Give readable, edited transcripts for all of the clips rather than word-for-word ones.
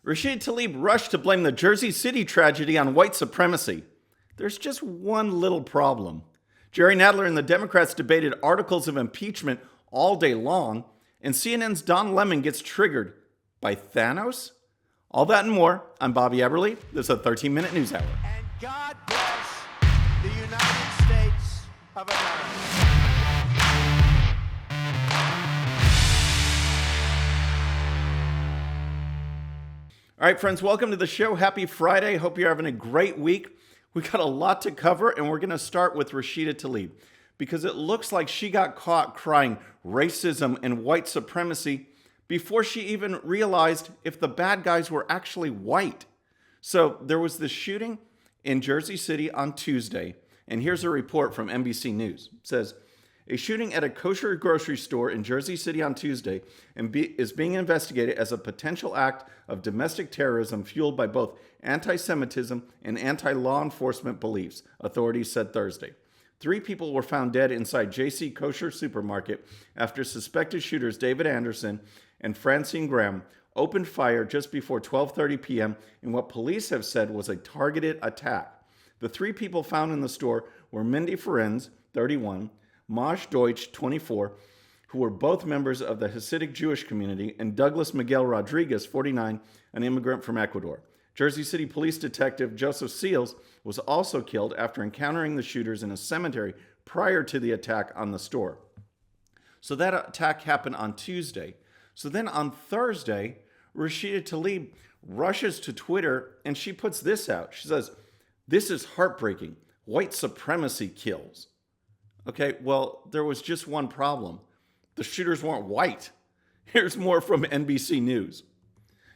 Rashida Tlaib rushed to blame the Jersey City tragedy on white supremacy. There's just one little problem. Jerry Nadler and the Democrats debated articles of impeachment all day long, and CNN's Don Lemon gets triggered by Thanos? All that and more. I'm Bobby Eberle. This is a 13-minute news hour. And God bless the United States of America. All right, friends, welcome to the show. Happy Friday. Hope you're having a great week. We got a lot to cover, and we're going to start with Rashida Tlaib because it looks like she got caught crying racism and white supremacy before she even realized if the bad guys were actually white. So there was this shooting in Jersey City on Tuesday, and here's a report from NBC News. It says, a shooting at a kosher grocery store in Jersey City on Tuesday is being investigated as a potential act of domestic terrorism fueled by both anti-Semitism and anti-law enforcement beliefs, authorities said Thursday. 3 people were found dead inside JC Kosher Supermarket after suspected shooters David Anderson and Francine Graham opened fire just before 12:30 p.m. in what police have said was a targeted attack. The 3 people found in the store were Mindy Ferenz, 31, Maj Deutsch, 24, who were both members of the Hasidic Jewish community, and Douglas Miguel Rodriguez, 49, an immigrant from Ecuador. Jersey City Police Detective Joseph Seals was also killed after encountering the shooters in a cemetery prior to the attack on the store. So that attack happened on Tuesday. So then on Thursday, Rashida Tlaib rushes to Twitter and she puts this out. She says, "This is heartbreaking. White supremacy kills." Okay, well, there was just one problem. The shooters weren't white. Here's more from NBC News.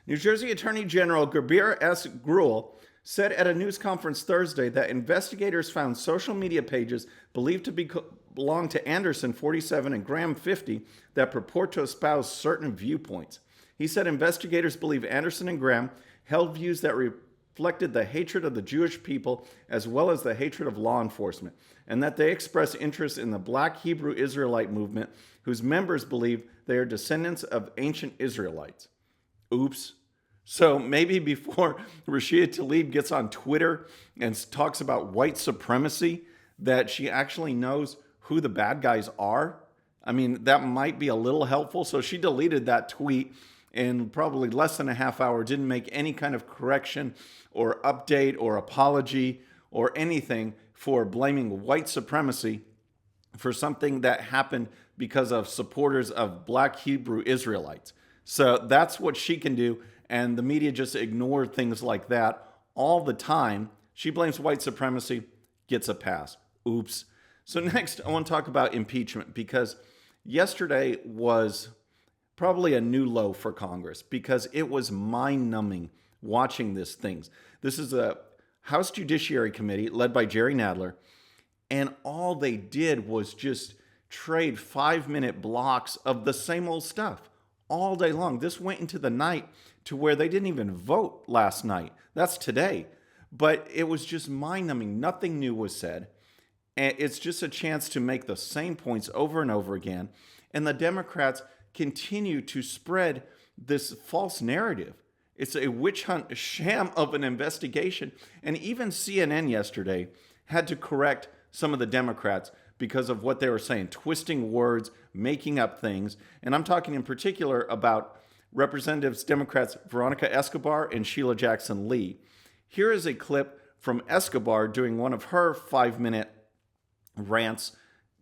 New Jersey Attorney General Gurbir S. Grewal said at a news conference Thursday that investigators found social media pages believed to belong to Anderson, 47, and Graham, 50, that purport to espouse certain viewpoints. He said investigators believe Anderson and Graham held views that reflected the hatred of the Jewish people as well as the hatred of law enforcement, and that they express interest in the Black Hebrew Israelite movement, whose members believe they are descendants of ancient Israelites. Oops. So maybe before Rashida Tlaib gets on Twitter and talks about white supremacy, that she actually knows who the bad guys are. I mean, that might be a little helpful. So she deleted that tweet in probably less than a half hour, didn't make any kind of correction or update or apology or anything for blaming white supremacy for something that happened because of supporters of Black Hebrew Israelites. So that's what she can do, and the media just ignore things like that all the time. She blames white supremacy, gets a pass. Oops. So next, I want to talk about impeachment, because yesterday was probably a new low for Congress because it was mind-numbing watching these things. This is a House Judiciary Committee led by Jerry Nadler, and all they did was just trade 5-minute blocks of the same old stuff all day long. This went into the night to where they didn't even vote last night. That's today. But it was just mind-numbing. Nothing new was said. And it's just a chance to make the same points over and over again. And the Democrats continue to spread this false narrative. It's a witch hunt, a sham of an investigation. And even CNN yesterday had to correct some of the Democrats because of what they were saying, twisting words, making up things. And I'm talking in particular about Representatives Democrats Veronica Escobar and Sheila Jackson Lee. Here is a clip from Escobar doing one of her 5-minute rants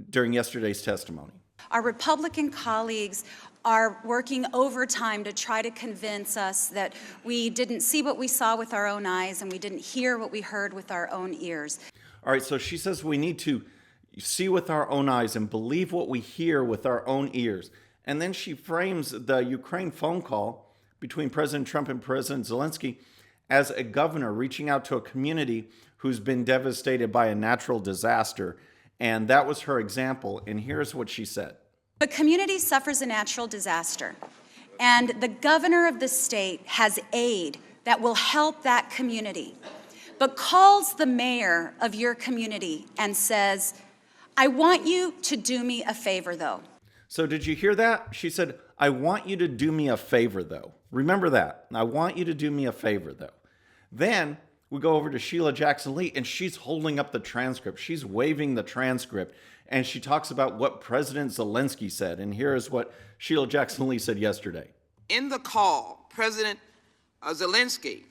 during yesterday's testimony. Our Republican colleagues are working overtime to try to convince us that we didn't see what we saw with our own eyes and we didn't hear what we heard with our own ears. All right, so she says we need to see with our own eyes and believe what we hear with our own ears. And then she frames the Ukraine phone call between President Trump and President Zelensky as a governor reaching out to a community who's been devastated by a natural disaster. And that was her example. And here's what she said. The community suffers a natural disaster, and the governor of the state has aid that will help that community, but calls the mayor of your community and says, "I want you to do me a favor, though." So did you hear that? She said, "I want you to do me a favor, though." Remember that. I want you to do me a favor, though. Then we go over to Sheila Jackson Lee, and she's holding up the transcript. She's waving the transcript, and she talks about what President Zelensky said. And here is what Sheila Jackson Lee said yesterday. In the call, President Zelensky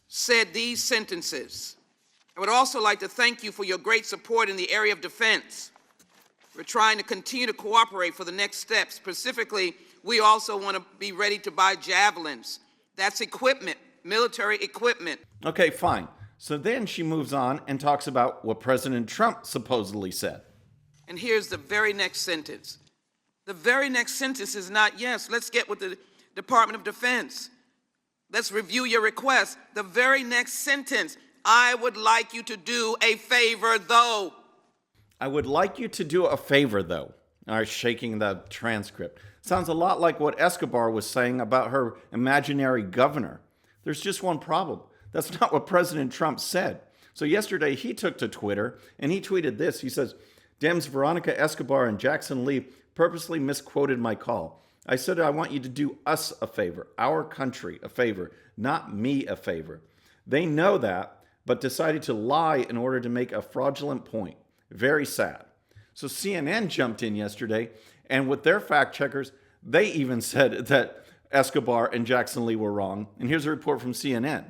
said these sentences. I would also like to thank you for your great support in the area of defense. We're trying to continue to cooperate for the next steps. Specifically, we also want to be ready to buy javelins. That's equipment, military equipment. Okay, fine. So then she moves on and talks about what President Trump supposedly said. And here's the very next sentence. The very next sentence is not, yes, let's get with the Department of Defense. Let's review your request. The very next sentence, I would like you to do a favor, though. I would like you to do a favor, though. All right, shaking the transcript. Sounds a lot like what Escobar was saying about her imaginary governor. There's just one problem. That's not what President Trump said. So yesterday he took to Twitter and he tweeted this. He says, Dems Veronica Escobar and Jackson Lee purposely misquoted my call. I said I want you to do us a favor, our country a favor, not me a favor. They know that, but decided to lie in order to make a fraudulent point. Very sad. So CNN jumped in yesterday, and with their fact checkers, they even said that Escobar and Jackson Lee were wrong. And here's a report from CNN.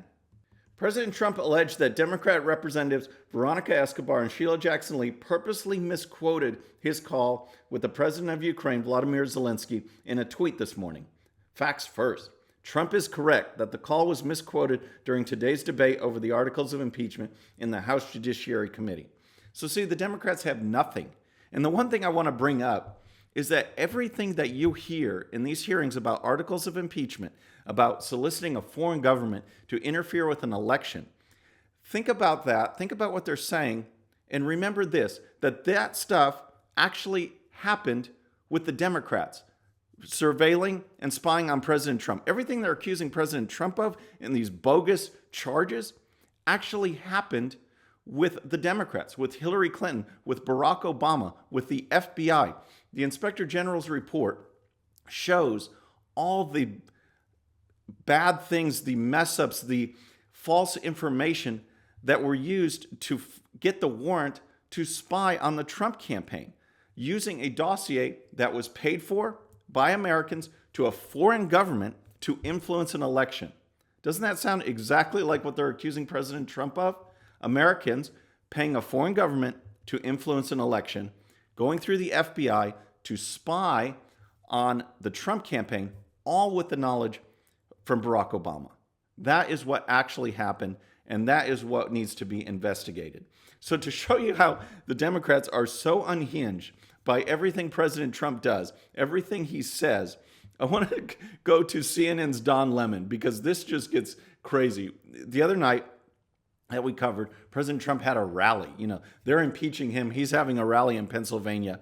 President Trump alleged that Democrat Representatives Veronica Escobar and Sheila Jackson Lee purposely misquoted his call with the president of Ukraine, Volodymyr Zelensky, in a tweet this morning. Facts first. Trump is correct that the call was misquoted during today's debate over the articles of impeachment in the House Judiciary Committee. So see, the Democrats have nothing. And the one thing I want to bring up is that everything that you hear in these hearings about articles of impeachment, about soliciting a foreign government to interfere with an election, think about that, think about what they're saying, and remember this, that stuff actually happened with the Democrats, surveilling and spying on President Trump. Everything they're accusing President Trump of in these bogus charges actually happened with the Democrats, with Hillary Clinton, with Barack Obama, with the FBI. The Inspector General's report shows all the bad things, the mess ups, the false information that were used to get the warrant to spy on the Trump campaign, using a dossier that was paid for by Americans to a foreign government to influence an election. Doesn't that sound exactly like what they're accusing President Trump of? Americans paying a foreign government to influence an election, going through the FBI to spy on the Trump campaign, all with the knowledge from Barack Obama. That is what actually happened, and that is what needs to be investigated. So to show you how the Democrats are so unhinged by everything President Trump does, everything he says, I want to go to CNN's Don Lemon, because this just gets crazy. The other night that we covered, President Trump had a rally. You know, they're impeaching him. He's having a rally in Pennsylvania.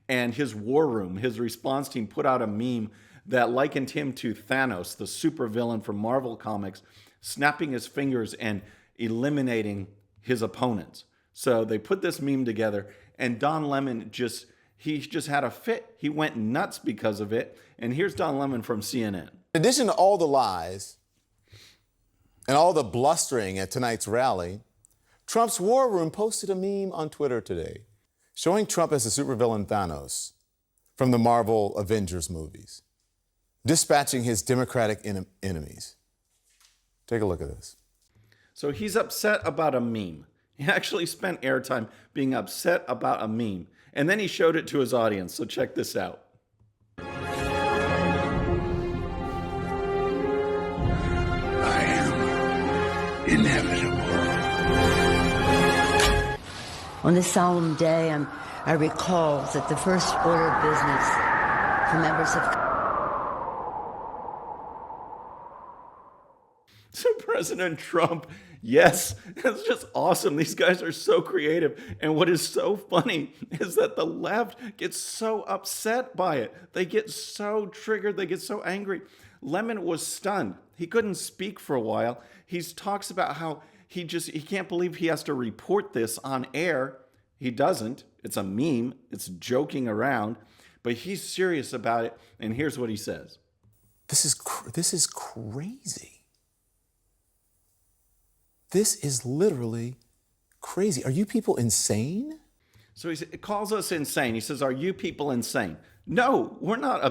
And his war room, his response team put out a meme that likened him to Thanos, the supervillain from Marvel Comics, snapping his fingers and eliminating his opponents. So they put this meme together, and Don Lemon just had a fit. He went nuts because of it. And here's Don Lemon from CNN. In addition to all the lies and all the blustering at tonight's rally, Trump's war room posted a meme on Twitter today showing Trump as the supervillain Thanos from the Marvel Avengers movies, dispatching his Democratic enemies. Take a look at this. So he's upset about a meme. He actually spent airtime being upset about a meme. And then he showed it to his audience. So check this out. I am inevitable. On this solemn day, I recall that the first order of business for members of So President Trump, yes, it's just awesome. These guys are so creative. And what is so funny is that the left gets so upset by it. They get so triggered. They get so angry. Lemon was stunned. He couldn't speak for a while. He talks about how he can't believe he has to report this on air. He doesn't. It's a meme. It's joking around. But he's serious about it. And here's what he says. This is crazy. This is literally crazy. Are you people insane? So he calls us insane. He says, are you people insane? No, we're not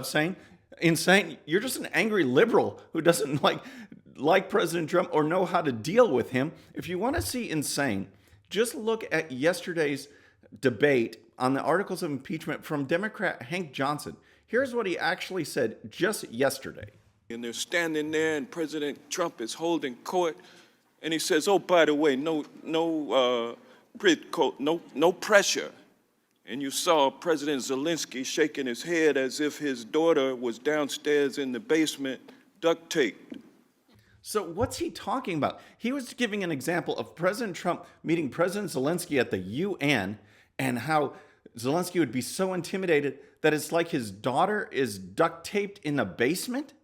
insane. You're just an angry liberal who doesn't like President Trump or know how to deal with him. If you want to see insane, just look at yesterday's debate on the articles of impeachment from Democrat Hank Johnson. Here's what he actually said just yesterday. And they're standing there, and President Trump is holding court, and he says, "Oh, by the way, no pressure." And you saw President Zelensky shaking his head as if his daughter was downstairs in the basement, duct taped. So what's he talking about? He was giving an example of President Trump meeting President Zelensky at the UN and how Zelensky would be so intimidated that it's like his daughter is duct taped in the basement?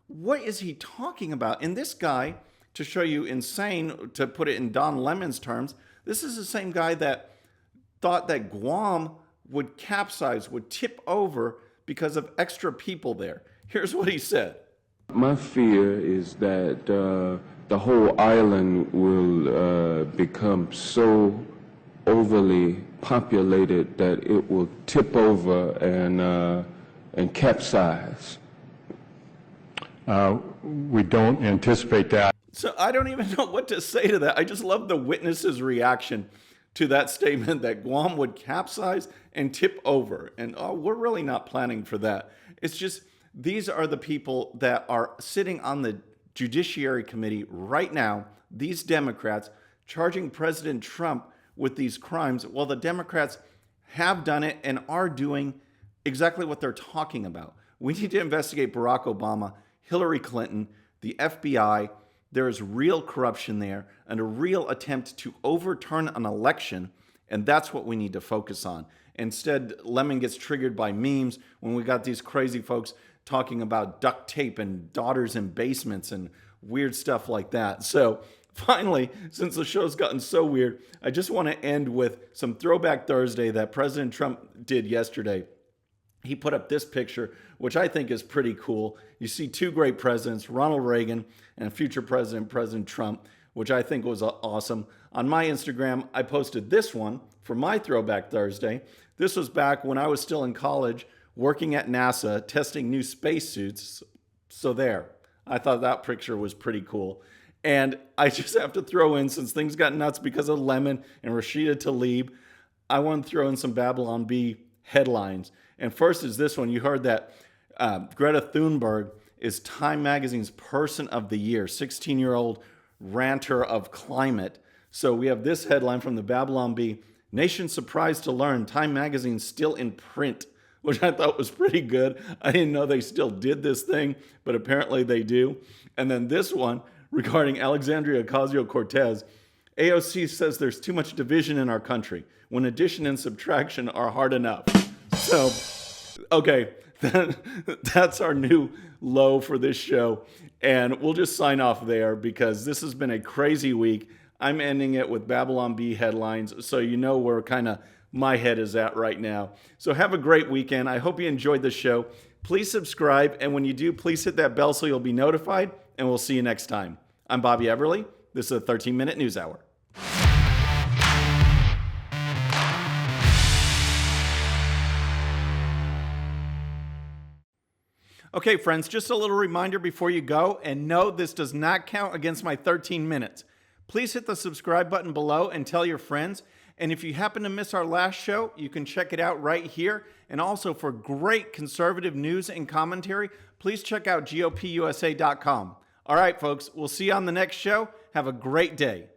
What is he talking about? And this guy, to show you insane, to put it in Don Lemon's terms, this is the same guy that thought that Guam would capsize, would tip over because of extra people there. Here's what he said. My fear is that the whole island will become so overly populated that it will tip over and capsize. We don't anticipate that. So I don't even know what to say to that. I just love the witness's reaction to that statement that Guam would capsize and tip over. And we're really not planning for that. It's just, these are the people that are sitting on the Judiciary Committee right now, these Democrats, charging President Trump with these crimes, while the Democrats have done it and are doing exactly what they're talking about. We need to investigate Barack Obama, Hillary Clinton, the FBI. There is real corruption there and a real attempt to overturn an election, and that's what we need to focus on. Instead, Lemon gets triggered by memes when we got these crazy folks talking about duct tape and daughters in basements and weird stuff like that. So finally, since the show's gotten so weird, I just want to end with some Throwback Thursday that President Trump did yesterday. He put up this picture, which I think is pretty cool. You see two great presidents, Ronald Reagan and future president, President Trump, which I think was awesome. On my Instagram, I posted this one for my Throwback Thursday. This was back when I was still in college, working at NASA, testing new spacesuits. So there, I thought that picture was pretty cool. And I just have to throw in, since things got nuts because of Lemon and Rashida Tlaib, I want to throw in some Babylon Bee headlines. And first is this one. You heard that Greta Thunberg is Time Magazine's Person of the Year, 16-year-old ranter of climate. So we have this headline from the Babylon Bee. Nation surprised to learn Time Magazine's still in print, which I thought was pretty good. I didn't know they still did this thing, but apparently they do. And then this one regarding Alexandria Ocasio-Cortez. AOC says there's too much division in our country when addition and subtraction are hard enough. So, okay, that's our new low for this show. And we'll just sign off there because this has been a crazy week. I'm ending it with Babylon Bee headlines, so you know where kind of my head is at right now. So have a great weekend. I hope you enjoyed the show. Please subscribe, and when you do, please hit that bell so you'll be notified, and we'll see you next time. I'm Bobby Everly. This is a 13-minute news hour. Okay, friends, just a little reminder before you go, and no, this does not count against my 13 minutes. Please hit the subscribe button below and tell your friends. And if you happen to miss our last show, you can check it out right here. And also for great conservative news and commentary, please check out GOPUSA.com. All right, folks, we'll see you on the next show. Have a great day.